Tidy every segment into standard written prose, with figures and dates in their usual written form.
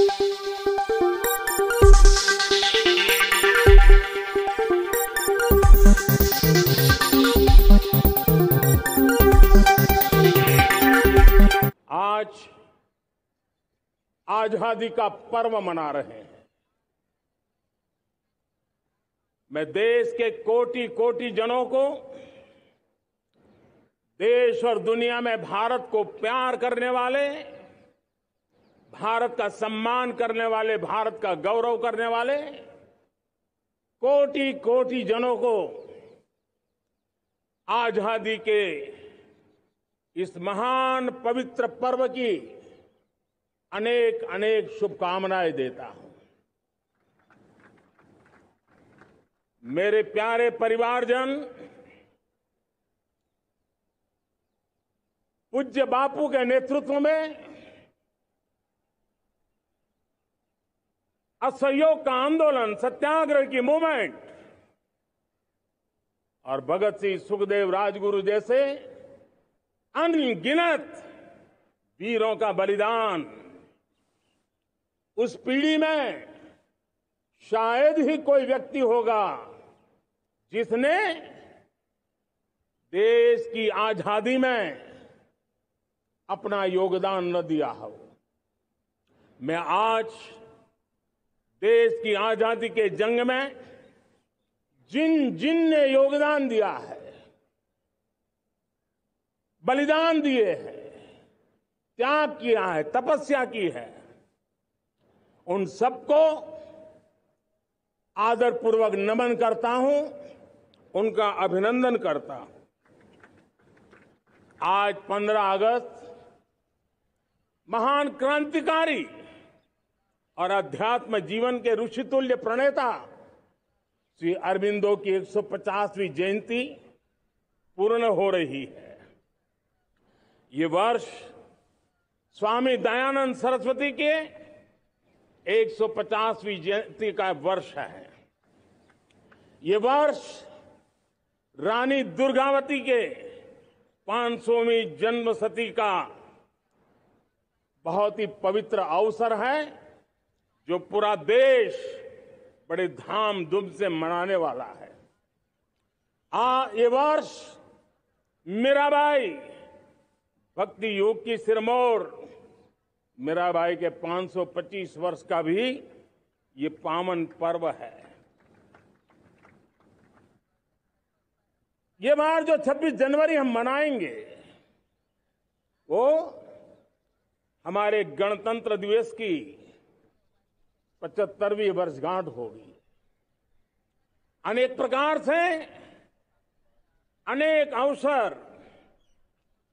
आज आजादी का पर्व मना रहे हैं। मैं देश के कोटि कोटि जनों को, देश और दुनिया में भारत को प्यार करने वाले, भारत का सम्मान करने वाले, भारत का गौरव करने वाले कोटि कोटि जनों को आजादी के इस महान पवित्र पर्व की अनेक अनेक शुभकामनाएं देता हूं। मेरे प्यारे परिवारजन, पूज्य बापू के नेतृत्व में असहयोग का आंदोलन, सत्याग्रह की मूवमेंट और भगत सिंह, सुखदेव, राजगुरु जैसे अनगिनत वीरों का बलिदान, उस पीढ़ी में शायद ही कोई व्यक्ति होगा जिसने देश की आजादी में अपना योगदान न दिया हो। मैं आज देश की आजादी के जंग में जिन जिन ने योगदान दिया है, बलिदान दिए हैं, त्याग किया है, तपस्या की है, उन सबको आदरपूर्वक नमन करता हूं, उनका अभिनंदन करता हूं। आज 15 अगस्त महान क्रांतिकारी और अध्यात्म जीवन के ऋषितुल्य प्रणेता श्री अरबिंदो की 150वीं जयंती पूर्ण हो रही है। ये वर्ष स्वामी दयानंद सरस्वती के 150वीं जयंती का वर्ष है। ये वर्ष रानी दुर्गावती के 500वीं जन्मशती का बहुत ही पवित्र अवसर है, जो पूरा देश बड़े धामधूम से मनाने वाला है। ये वर्ष मीराबाई, भक्ति योग की सिरमौर मीराबाई के 525 वर्ष का भी ये पावन पर्व है। ये बार जो 26 जनवरी हम मनाएंगे, वो हमारे गणतंत्र दिवस की 75वीं वर्षगांठ होगी। अनेक प्रकार से अनेक अवसर,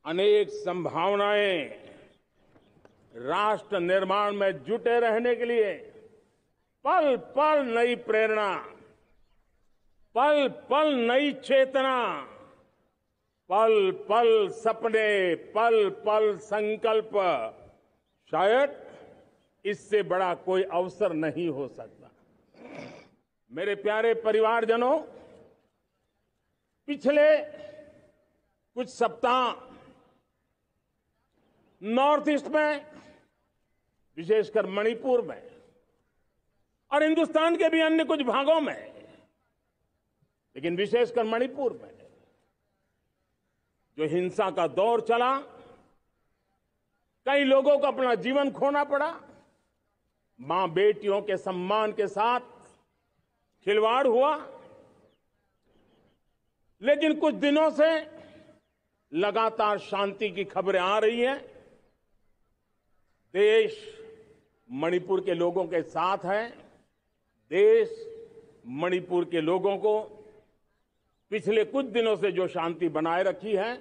अनेक संभावनाएं राष्ट्र निर्माण में जुटे रहने के लिए पल पल नई प्रेरणा, पल पल नई चेतना, पल पल सपने, पल पल संकल्प, शायद इससे बड़ा कोई अवसर नहीं हो सकता। मेरे प्यारे परिवारजनों, पिछले कुछ सप्ताह नॉर्थ ईस्ट में, विशेषकर मणिपुर में और हिंदुस्तान के भी अन्य कुछ भागों में, लेकिन विशेषकर मणिपुर में जो हिंसा का दौर चला, कई लोगों को अपना जीवन खोना पड़ा, मां बेटियों के सम्मान के साथ खिलवाड़ हुआ। लेकिन कुछ दिनों से लगातार शांति की खबरें आ रही हैं। देश मणिपुर के लोगों के साथ है। देश मणिपुर के लोगों को पिछले कुछ दिनों से जो शांति बनाए रखी है,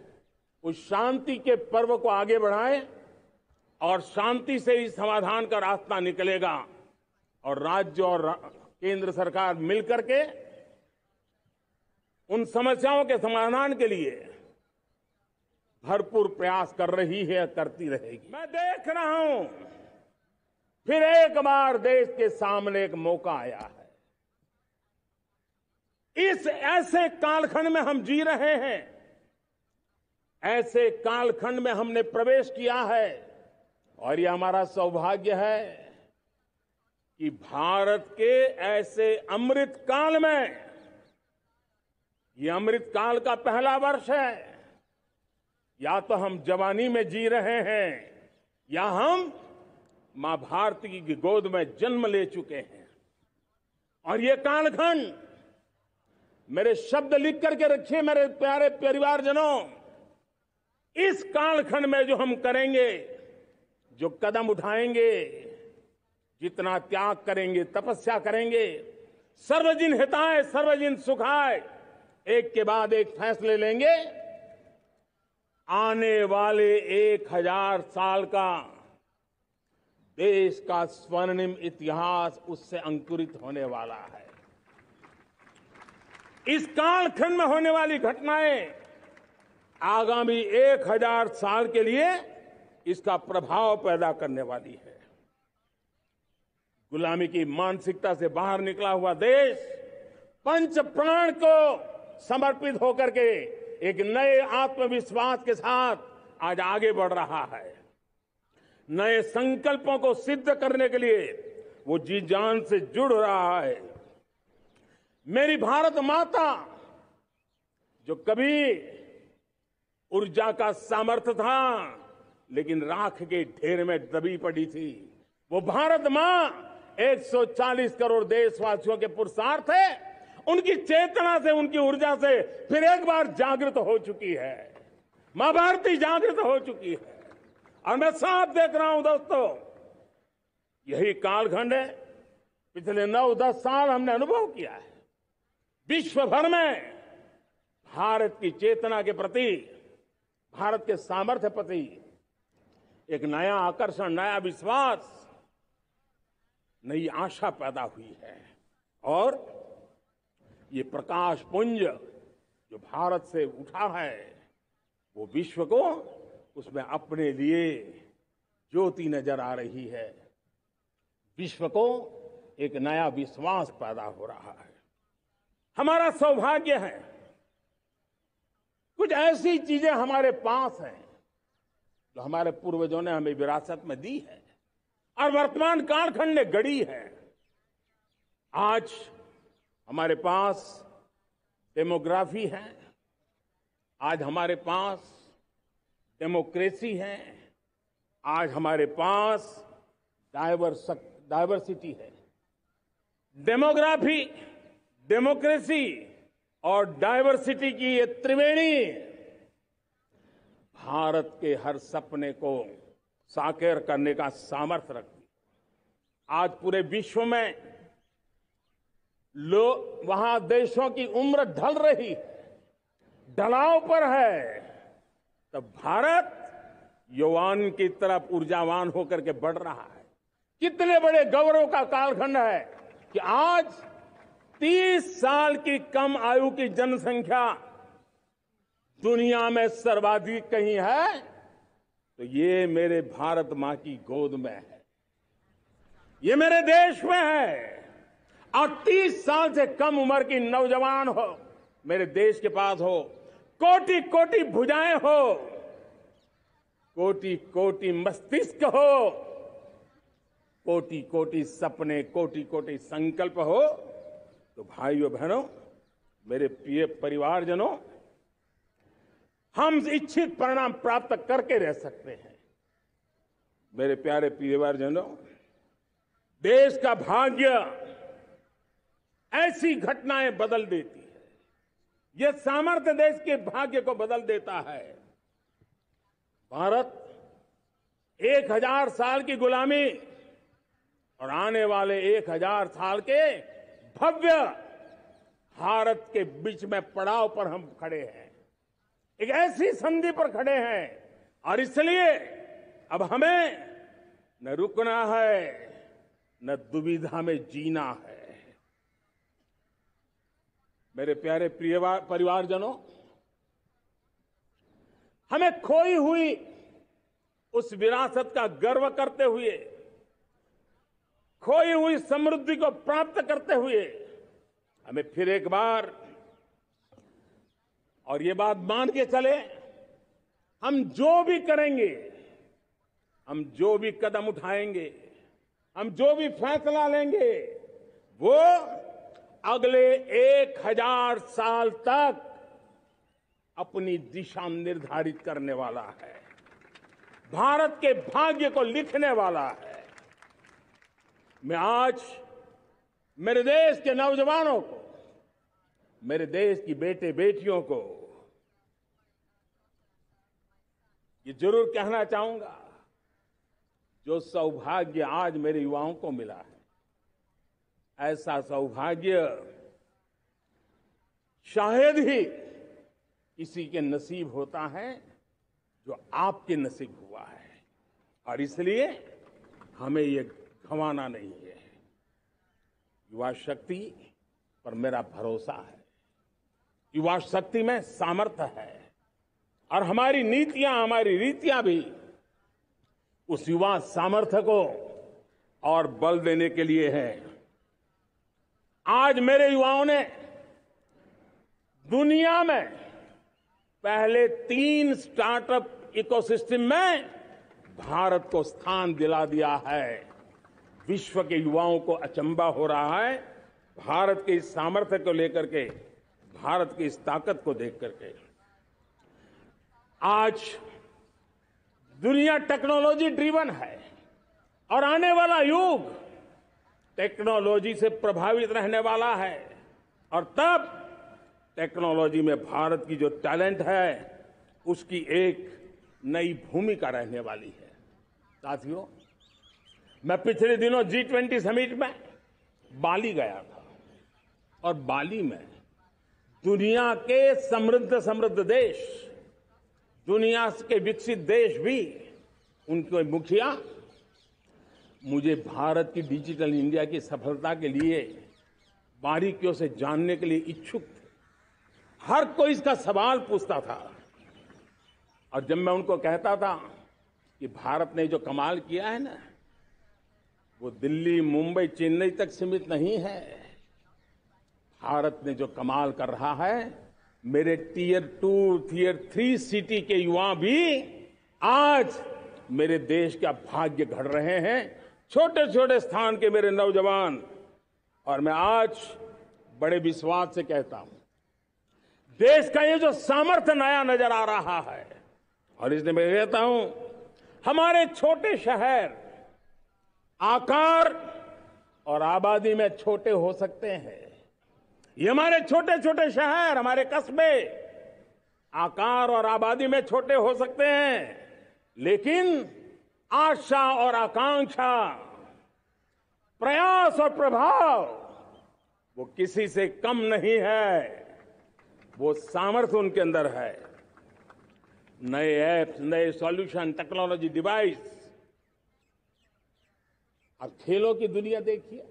उस शांति के पर्व को आगे बढ़ाएं और शांति से ही समाधान का रास्ता निकलेगा। और राज्य और केंद्र सरकार मिलकर के उन समस्याओं के समाधान के लिए भरपूर प्रयास कर रही है, करती रहेगी। मैं देख रहा हूं, फिर एक बार देश के सामने एक मौका आया है। इस ऐसे कालखंड में हम जी रहे हैं, ऐसे कालखंड में हमने प्रवेश किया है और ये हमारा सौभाग्य है कि भारत के ऐसे अमृत काल में, ये अमृत काल का पहला वर्ष है, या तो हम जवानी में जी रहे हैं या हम मां भारती की गोद में जन्म ले चुके हैं। और ये कालखंड, मेरे शब्द लिख करके रखिए मेरे प्यारे परिवारजनों, इस कालखंड में जो हम करेंगे, जो कदम उठाएंगे, जितना त्याग करेंगे, तपस्या करेंगे, सर्वजन हिताय सर्वजन सुखाय, एक के बाद एक फैसले लेंगे, आने वाले 1000 साल का देश का स्वर्णिम इतिहास उससे अंकुरित होने वाला है। इस कालखंड में होने वाली घटनाएं आगामी 1000 साल के लिए इसका प्रभाव पैदा करने वाली है। गुलामी की मानसिकता से बाहर निकला हुआ देश पंच प्राण को समर्पित होकर के एक नए आत्मविश्वास के साथ आज आगे बढ़ रहा है। नए संकल्पों को सिद्ध करने के लिए वो जी जान से जुड़ रहा है। मेरी भारत माता, जो कभी ऊर्जा का सामर्थ्य था लेकिन राख के ढेर में दबी पड़ी थी, वो भारत मां 140 करोड़ देशवासियों के पुरुषार्थ है, उनकी चेतना से, उनकी ऊर्जा से फिर एक बार जागृत हो चुकी है। मां भारती जागृत हो चुकी है। और मैं साफ देख रहा हूं दोस्तों, यही कालखंड है, पिछले 9-10 साल हमने अनुभव किया है। विश्व भर में भारत की चेतना के प्रति, भारत के सामर्थ्य प्रति एक नया आकर्षण, नया विश्वास, नई आशा पैदा हुई है। और ये प्रकाश पुंज जो भारत से उठा है, वो विश्व को उसमें अपने लिए ज्योति नजर आ रही है। विश्व को एक नया विश्वास पैदा हो रहा है। हमारा सौभाग्य है, कुछ ऐसी चीजें हमारे पास हैं जो हमारे पूर्वजों ने हमें विरासत में दी है और वर्तमान कालखंड ने गढ़ी है। आज हमारे पास डेमोग्राफी है, आज हमारे पास डेमोक्रेसी है, आज हमारे पास डायवर्सिटी है। डेमोग्राफी, डेमोक्रेसी और डायवर्सिटी की ये त्रिवेणी भारत के हर सपने को साकार करने का सामर्थ्य रखती है। आज पूरे विश्व में वहां देशों की उम्र ढल रही है, ढलाव पर है, तब भारत यौवन की तरफ ऊर्जावान होकर के बढ़ रहा है। कितने बड़े गौरव का कालखंड है कि आज 30 साल की कम आयु की जनसंख्या दुनिया में सर्वाधिक कहीं है तो ये मेरे भारत मां की गोद में है, ये मेरे देश में है। और 30 साल से कम उम्र की नौजवान हो मेरे देश के पास हो, कोटि कोटि भुजाएं हो, कोटि कोटि मस्तिष्क हो, कोटि कोटि सपने, कोटि कोटि संकल्प हो, तो भाइयों बहनों, मेरे प्रिय परिवारजनों, हम इच्छित परिणाम प्राप्त करके रह सकते हैं। मेरे प्यारे परिवारजनों, देश का भाग्य ऐसी घटनाएं बदल देती है। यह सामर्थ्य देश के भाग्य को बदल देता है। भारत 1000 साल की गुलामी और आने वाले 1000 साल के भव्य भारत के बीच में पड़ाव पर हम खड़े हैं, एक ऐसी संधि पर खड़े हैं। और इसलिए अब हमें न रुकना है, न दुविधा में जीना है। मेरे प्यारे प्रिय परिवारजनों, हमें खोई हुई उस विरासत का गर्व करते हुए, खोई हुई समृद्धि को प्राप्त करते हुए, हमें फिर एक बार, और ये बात मान के चले, हम जो भी करेंगे, हम जो भी कदम उठाएंगे, हम जो भी फैसला लेंगे वो अगले 1000 साल तक अपनी दिशा निर्धारित करने वाला है, भारत के भाग्य को लिखने वाला है। मैं आज मेरे देश के नौजवानों को, मेरे देश की बेटे बेटियों को ये जरूर कहना चाहूंगा, जो सौभाग्य आज मेरे युवाओं को मिला है, ऐसा सौभाग्य शायद ही किसी के नसीब होता है जो आपके नसीब हुआ है। और इसलिए हमें ये गंवाना नहीं है। युवा शक्ति पर मेरा भरोसा है, युवा शक्ति में सामर्थ्य है, और हमारी नीतियां, हमारी रीतियां भी उस युवा सामर्थ्य को और बल देने के लिए है। आज मेरे युवाओं ने दुनिया में पहले 3 स्टार्टअप इकोसिस्टम में भारत को स्थान दिला दिया है। विश्व के युवाओं को अचंभा हो रहा है भारत के इस सामर्थ्य को लेकर के, भारत की इस ताकत को देख करके। आज दुनिया टेक्नोलॉजी ड्रिवन है और आने वाला युग टेक्नोलॉजी से प्रभावित रहने वाला है, और तब टेक्नोलॉजी में भारत की जो टैलेंट है उसकी एक नई भूमिका रहने वाली है। साथियों, मैं पिछले दिनों G20 समिट में बाली गया था, और बाली में दुनिया के समृद्ध देश, दुनिया के विकसित देश भी, उनके मुखिया मुझे भारत की डिजिटल इंडिया की सफलता के लिए बारीकियों से जानने के लिए इच्छुक थे। हर कोई इसका सवाल पूछता था, और जब मैं उनको कहता था कि भारत ने जो कमाल किया है ना, वो दिल्ली, मुंबई, चेन्नई तक सीमित नहीं है। भारत ने जो कमाल कर रहा है, मेरे टियर 2, टियर 3 सिटी के युवा भी आज मेरे देश का भाग्य गढ़ रहे हैं, छोटे छोटे स्थान के मेरे नौजवान। और मैं आज बड़े विश्वास से कहता हूं, देश का ये जो सामर्थ्य नया नजर आ रहा है, और इसलिए मैं कहता हूं, हमारे छोटे शहर आकार और आबादी में छोटे हो सकते हैं। ये हमारे छोटे छोटे शहर, हमारे कस्बे आकार और आबादी में छोटे हो सकते हैं, लेकिन आशा और आकांक्षा, प्रयास और प्रभाव वो किसी से कम नहीं है। वो सामर्थ्य उनके अंदर है। नए ऐप्स, नए सॉल्यूशन, टेक्नोलॉजी डिवाइस। अब खेलों की दुनिया देखिए,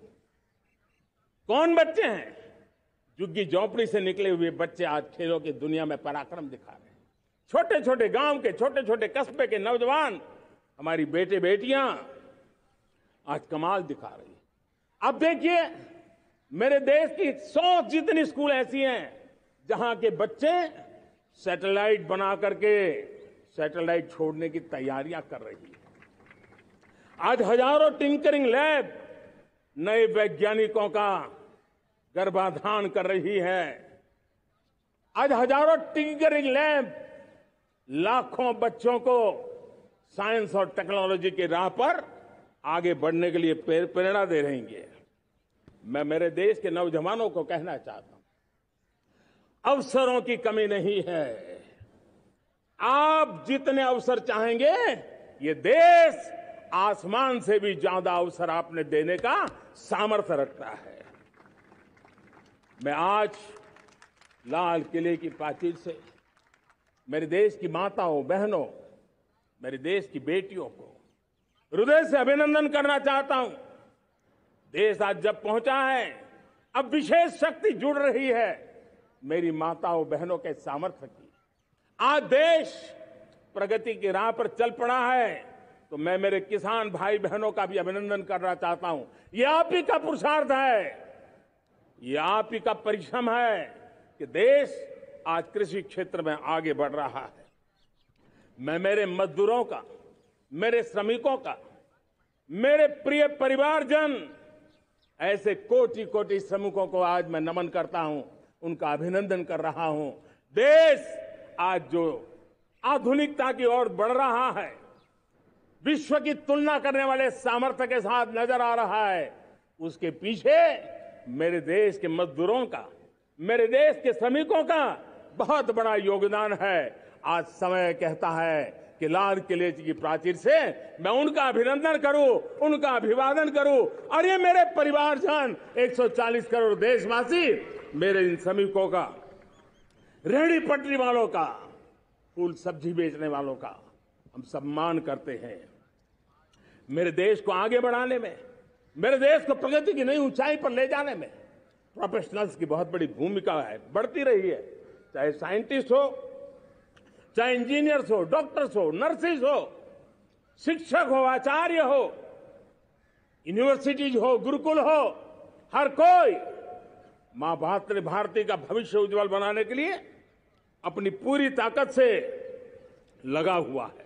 कौन बच्चे हैं? झुग्गी झोंपड़ी से निकले हुए बच्चे आज खेलों की दुनिया में पराक्रम दिखा रहे हैं। छोटे छोटे गांव के, छोटे छोटे कस्बे के नौजवान, हमारी बेटे बेटियां आज कमाल दिखा रही हैं। अब देखिए, मेरे देश की 100 जितनी स्कूल ऐसी हैं जहां के बच्चे सैटेलाइट बना करके सैटेलाइट छोड़ने की तैयारियां कर रही है। आज हजारों टिंकरिंग लैब नए वैज्ञानिकों का गर्भाधान कर रही है। आज हजारों टिंकरिंग लैब लाखों बच्चों को साइंस और टेक्नोलॉजी की राह पर आगे बढ़ने के लिए प्रेरणा दे रही है। मैं मेरे देश के नौजवानों को कहना चाहता हूं, अवसरों की कमी नहीं है। आप जितने अवसर चाहेंगे, ये देश आसमान से भी ज्यादा अवसर आपने देने का सामर्थ्य रखता है। मैं आज लाल किले की प्राचीर से मेरे देश की माताओं, बहनों, मेरे देश की बेटियों को हृदय से अभिनंदन करना चाहता हूं। देश आज जब पहुंचा है, अब विशेष शक्ति जुड़ रही है मेरी माताओं बहनों के सामर्थ्य की। आज देश प्रगति की राह पर चल पड़ा है, तो मैं मेरे किसान भाई बहनों का भी अभिनंदन करना चाहता हूं। ये आप ही का पुरुषार्थ है, ये आप ही का परिश्रम है कि देश आज कृषि क्षेत्र में आगे बढ़ रहा है। मैं मेरे मजदूरों का, मेरे श्रमिकों का, मेरे प्रिय परिवारजन, ऐसे कोटि कोटि श्रमिकों को आज मैं नमन करता हूं, उनका अभिनंदन कर रहा हूं। देश आज जो आधुनिकता की ओर बढ़ रहा है, विश्व की तुलना करने वाले सामर्थ्य के साथ नजर आ रहा है, उसके पीछे मेरे देश के मजदूरों का, मेरे देश के श्रमिकों का बहुत बड़ा योगदान है। आज समय कहता है कि लाल किले की प्राचीर से मैं उनका अभिनंदन करूं, उनका अभिवादन करूं। और ये मेरे परिवारजन, 140 करोड़ देशवासी, मेरे इन श्रमिकों का, रेहड़ी पटरी वालों का, फूल सब्जी बेचने वालों का हम सम्मान करते हैं। मेरे देश को आगे बढ़ाने में, मेरे देश को प्रगति की नई ऊंचाई पर ले जाने में प्रोफेशनल्स की बहुत बड़ी भूमिका है, बढ़ती रही है। चाहे साइंटिस्ट हो, चाहे इंजीनियर्स हो, डॉक्टर्स हो, नर्सिस हो, शिक्षक हो, आचार्य हो, यूनिवर्सिटीज हो, गुरुकुल हो, हर कोई मां भारती का भविष्य उज्जवल बनाने के लिए अपनी पूरी ताकत से लगा हुआ है।